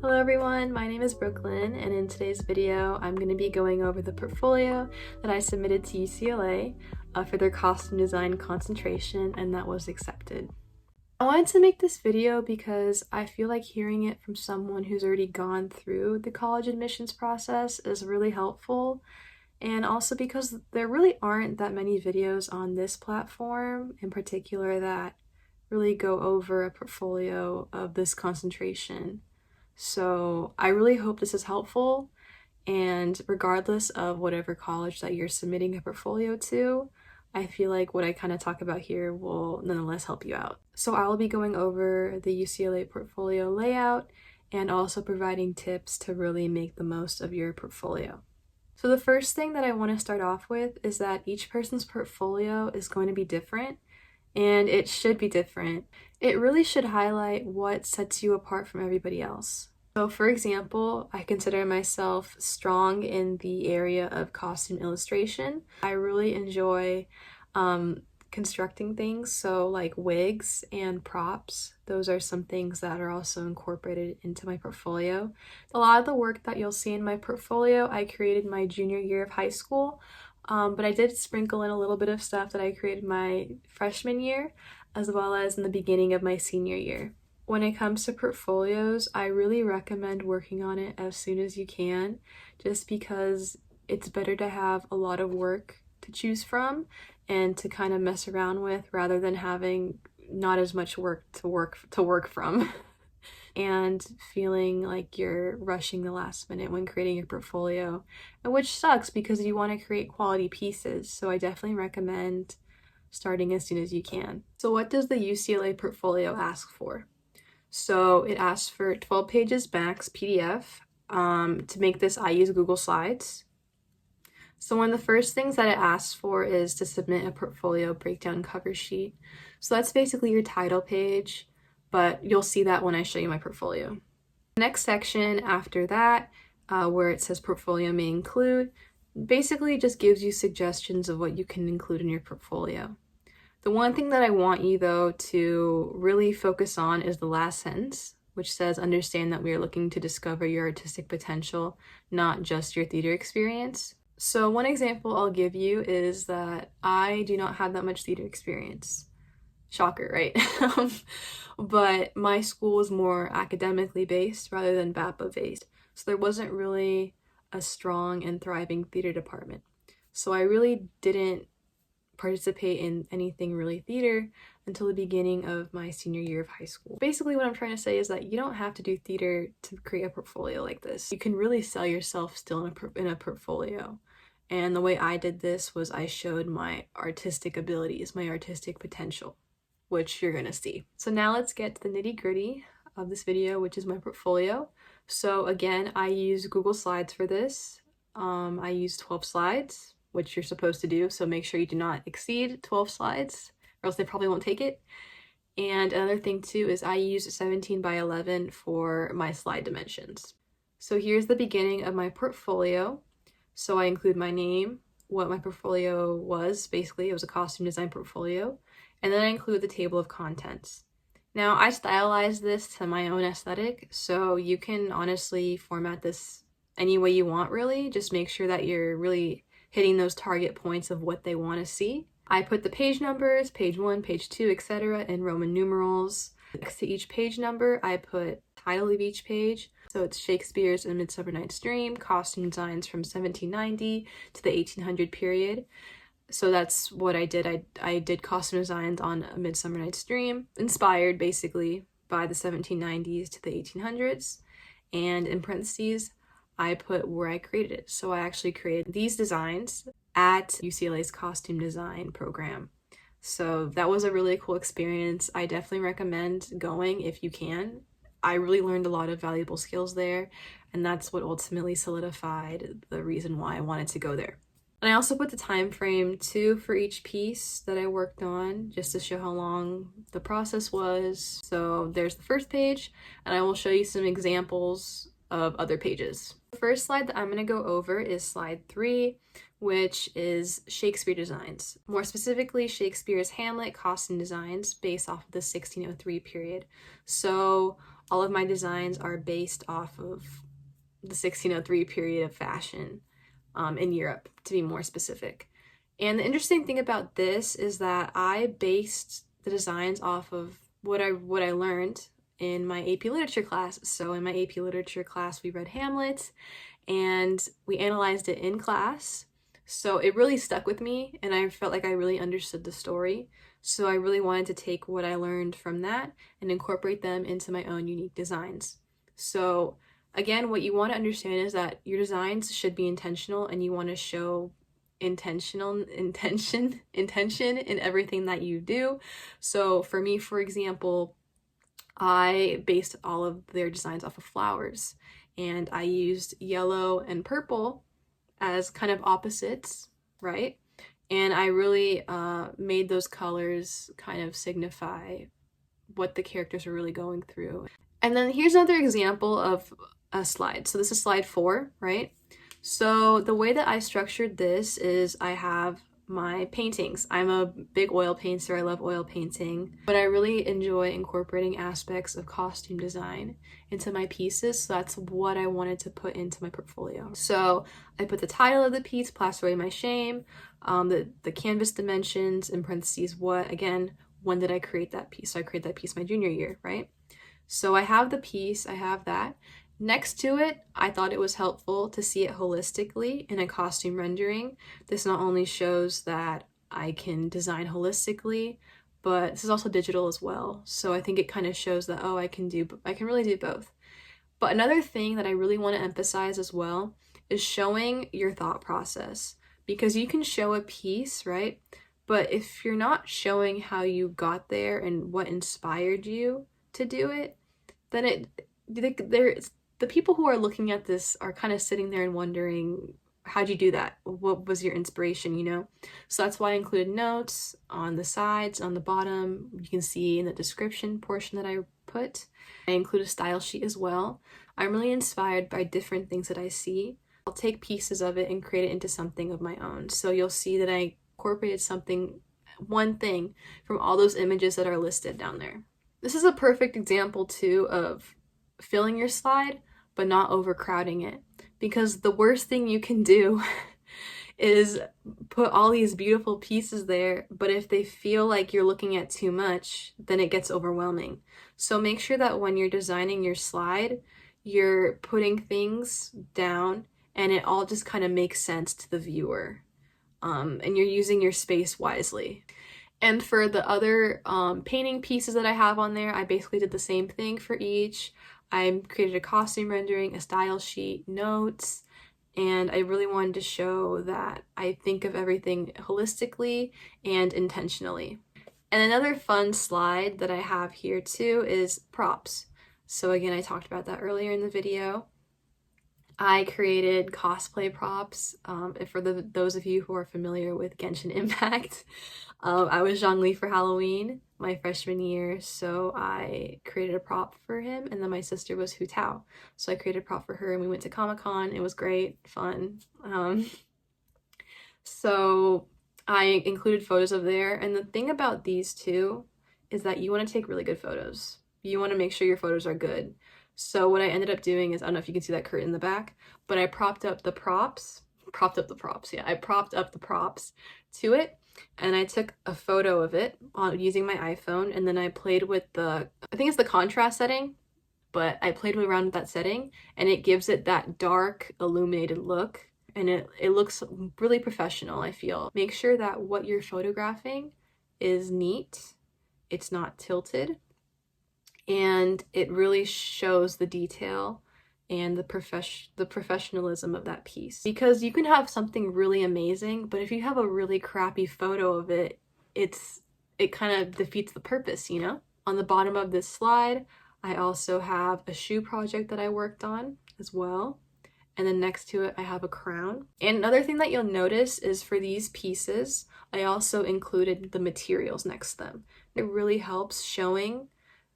Hello everyone, my name is Brooklyn, and in today's video I'm going to be going over the portfolio that I submitted to UCLA for their costume design concentration, and that was accepted. I wanted to make this video because I feel like hearing it from someone who's already gone through the college admissions process is really helpful, and also because there really aren't that many videos on this platform in particular that really go over a portfolio of this concentration. So I really hope this is helpful, and regardless of whatever college that you're submitting a portfolio to, I feel like what I kind of talk about here will nonetheless help you out. So I will be going over the UCLA portfolio layout and also providing tips to really make the most of your portfolio. So the first thing that I want to start off with is that each person's portfolio is going to be different, and it should be different. It really should highlight what sets you apart from everybody else. So for example, I consider myself strong in the area of costume illustration. I really enjoy constructing things, so like wigs and props. Those are some things that are also incorporated into my portfolio. A lot of the work that you'll see in my portfolio I created my junior year of high school, but I did sprinkle in a little bit of stuff that I created my freshman year, as well as in the beginning of my senior year. When it comes to portfolios, I really recommend working on it as soon as you can, just because it's better to have a lot of work to choose from and to kind of mess around with rather than having not as much work to work from and feeling like you're rushing the last minute when creating your portfolio, and which sucks because you want to create quality pieces. So I definitely recommend starting as soon as you can. So what does the UCLA portfolio ask for? So it asks for 12 pages max PDF. To make this, I use Google Slides. So one of the first things that it asks for is to submit a portfolio breakdown cover sheet. So that's basically your title page, but you'll see that when I show you my portfolio. The next section after that, where it says portfolio may include, basically just gives you suggestions of what you can include in your portfolio. The one thing that I want you, though, to really focus on is the last sentence, which says, understand that we are looking to discover your artistic potential, not just your theater experience. So one example I'll give you is that I do not have that much theater experience. Shocker, right? But my school was more academically based rather than BAPA based. So there wasn't really a strong and thriving theater department. So I really didn't participate in anything really theater until the beginning of my senior year of high school. Basically what I'm trying to say is that you don't have to do theater to create a portfolio like this. You can really sell yourself still in a portfolio. And the way I did this was I showed my artistic abilities, my artistic potential, which you're gonna see. So now let's get to the nitty-gritty of this video, which is my portfolio. So again, I use Google Slides for this. I use 12 slides, which you're supposed to do, so make sure you do not exceed 12 slides or else they probably won't take it. And another thing too is I use 17 by 11 for my slide dimensions. So here's the beginning of my portfolio. So I include my name, what my portfolio was, basically it was a costume design portfolio, and then I include the table of contents. Now I stylized this to my own aesthetic, so you can honestly format this any way you want really, just make sure that you're really hitting those target points of what they want to see. I put the page numbers, page 1, page 2, etc. in Roman numerals. Next to each page number, I put title of each page. So it's Shakespeare's A Midsummer Night's Dream, costume designs from 1790 to the 1800 period. So that's what I did. I did costume designs on A Midsummer Night's Dream, inspired basically by the 1790s to the 1800s. And in parentheses, I put where I created it. So I actually created these designs at UCLA's costume design program. So that was a really cool experience. I definitely recommend going if you can. I really learned a lot of valuable skills there, and that's what ultimately solidified the reason why I wanted to go there. And I also put the time frame too for each piece that I worked on, just to show how long the process was. So there's the first page, and I will show you some examples of other pages. The first slide that I'm going to go over is slide 3, which is Shakespeare designs. More specifically, Shakespeare's Hamlet costume designs based off of the 1603 period. So all of my designs are based off of the 1603 period of fashion in Europe, to be more specific. And the interesting thing about this is that I based the designs off of what I learned in my AP Literature class. So in my AP Literature class, we read Hamlet and we analyzed it in class. So it really stuck with me and I felt like I really understood the story. So I really wanted to take what I learned from that and incorporate them into my own unique designs. So again, what you want to understand is that your designs should be intentional and you want to show intention in everything that you do. So for me, for example, I based all of their designs off of flowers and I used yellow and purple as kind of opposites, right? And I really made those colors kind of signify what the characters are really going through. And then here's another example of a slide. So this is slide 4, right? So the way that I structured this is I have my paintings. I'm a big oil painter. I love oil painting, but I really enjoy incorporating aspects of costume design into my pieces. So that's what I wanted to put into my portfolio. So I put the title of the piece, Plaster Away My Shame, the canvas dimensions, in parentheses, when did I create that piece? So I created that piece my junior year, right? So I have the piece, I have that. Next to it, I thought it was helpful to see it holistically in a costume rendering. This not only shows that I can design holistically, but this is also digital as well. So I think it kind of shows that, oh, I can really do both. But another thing that I really want to emphasize as well is showing your thought process, because you can show a piece, right? But if you're not showing how you got there and what inspired you to do it, then the people who are looking at this are kind of sitting there and wondering, how'd you do that? What was your inspiration, you know? So that's why I included notes on the sides, on the bottom. You can see in the description portion that I put. I include a style sheet as well. I'm really inspired by different things that I see. I'll take pieces of it and create it into something of my own. So you'll see that I incorporated one thing from all those images that are listed down there. This is a perfect example too of filling your slide, but not overcrowding it. Because the worst thing you can do is put all these beautiful pieces there, but if they feel like you're looking at too much, then it gets overwhelming. So make sure that when you're designing your slide, you're putting things down and it all just kind of makes sense to the viewer. And you're using your space wisely. And for the other painting pieces that I have on there, I basically did the same thing for each. I created a costume rendering, a style sheet, notes, and I really wanted to show that I think of everything holistically and intentionally. And another fun slide that I have here too is props. So again, I talked about that earlier in the video. I created cosplay props. For those of you who are familiar with Genshin Impact, I was Zhongli for Halloween my freshman year, so I created a prop for him, and then my sister was Hu Tao, so I created a prop for her and we went to Comic-Con. It was great, fun. So I included photos of there, and the thing about these two is that you want to take really good photos. You want to make sure your photos are good. So what I ended up doing is, I don't know if you can see that curtain in the back, but I propped up the props to it, and I took a photo of it using my iPhone, and then I played with I think it's the contrast setting, but I played around with that setting, and it gives it that dark illuminated look, and it looks really professional, I feel. Make sure that what you're photographing is neat, it's not tilted, and it really shows the detail and the professionalism of that piece. Because you can have something really amazing, but if you have a really crappy photo of it, it kind of defeats the purpose, you know? On the bottom of this slide, I also have a shoe project that I worked on as well. And then next to it, I have a crown. And another thing that you'll notice is for these pieces, I also included the materials next to them. It really helps showing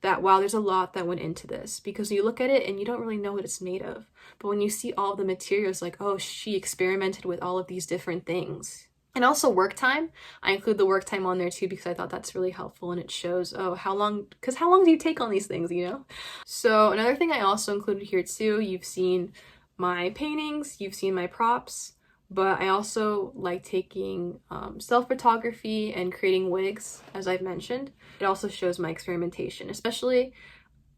that, wow, there's a lot that went into this, because you look at it and you don't really know what it's made of. But when you see all the materials, like, oh, she experimented with all of these different things. And also work time. I include the work time on there too because I thought that's really helpful, and it shows, oh, how long do you take on these things, you know? So another thing I also included here too, you've seen my paintings, you've seen my props, but I also like taking self-photography and creating wigs, as I've mentioned. It also shows my experimentation, especially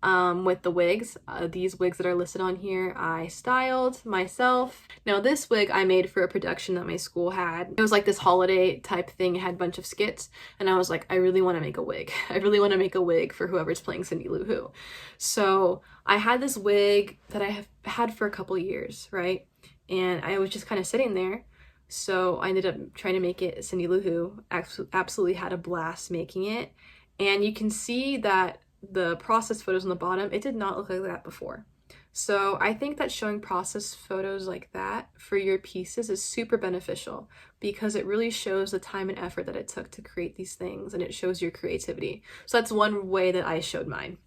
with the wigs. These wigs that are listed on here, I styled myself. Now this wig I made for a production that my school had. It was like this holiday type thing. It had a bunch of skits, and I was like, I really want to make a wig. I really want to make a wig for whoever's playing Cindy Lou Who. So I had this wig that I have had for a couple years, right? And I was just kind of sitting there. So I ended up trying to make it Cindy Lou Who. Absolutely had a blast making it. And you can see that the process photos on the bottom, it did not look like that before. So I think that showing process photos like that for your pieces is super beneficial because it really shows the time and effort that it took to create these things, and it shows your creativity. So that's one way that I showed mine.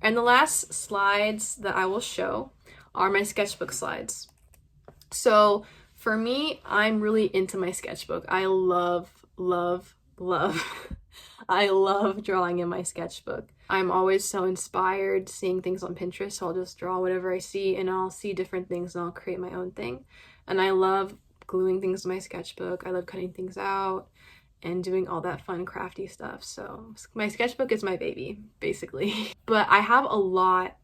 And the last slides that I will show are my sketchbook slides. So for me, I'm really into my sketchbook. I love I love drawing in my sketchbook. I'm always so inspired seeing things on Pinterest, so I'll just draw whatever I see, and I'll see different things and I'll create my own thing. And I love gluing things to my sketchbook. I love cutting things out and doing all that fun crafty stuff. So my sketchbook is my baby, basically. But I have a lot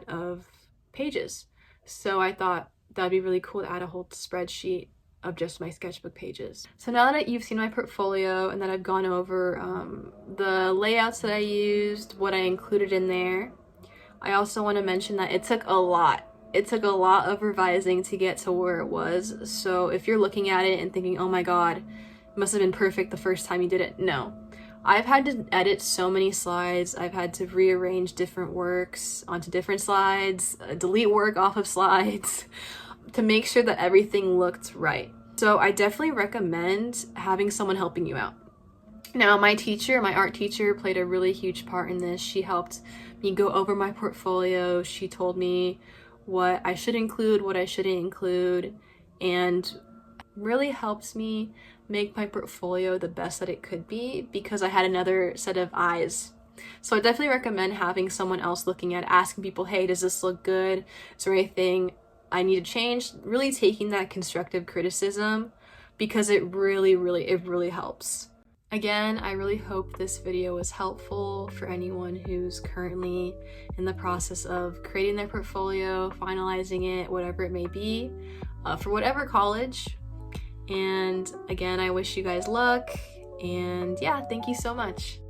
of pages. So I thought that'd be really cool to add a whole spreadsheet of just my sketchbook pages. So now that you've seen my portfolio and that I've gone over the layouts that I used, what I included in there, I also want to mention that it took a lot. It took a lot of revising to get to where it was. So if you're looking at it and thinking, oh my god, it must have been perfect the first time you did it, no. I've had to edit so many slides. I've had to rearrange different works onto different slides, delete work off of slides, to make sure that everything looked right. So I definitely recommend having someone helping you out. Now my teacher, my art teacher, played a really huge part in this. She helped me go over my portfolio. She told me what I should include, what I shouldn't include, and really helped me make my portfolio the best that it could be because I had another set of eyes. So I definitely recommend having someone else looking at it, asking people, hey, does this look good? Is there anything I need to change? Really taking that constructive criticism because it really helps. Again, I really hope this video was helpful for anyone who's currently in the process of creating their portfolio, finalizing it, whatever it may be, for whatever college. And again, I wish you guys luck, and yeah, thank you so much.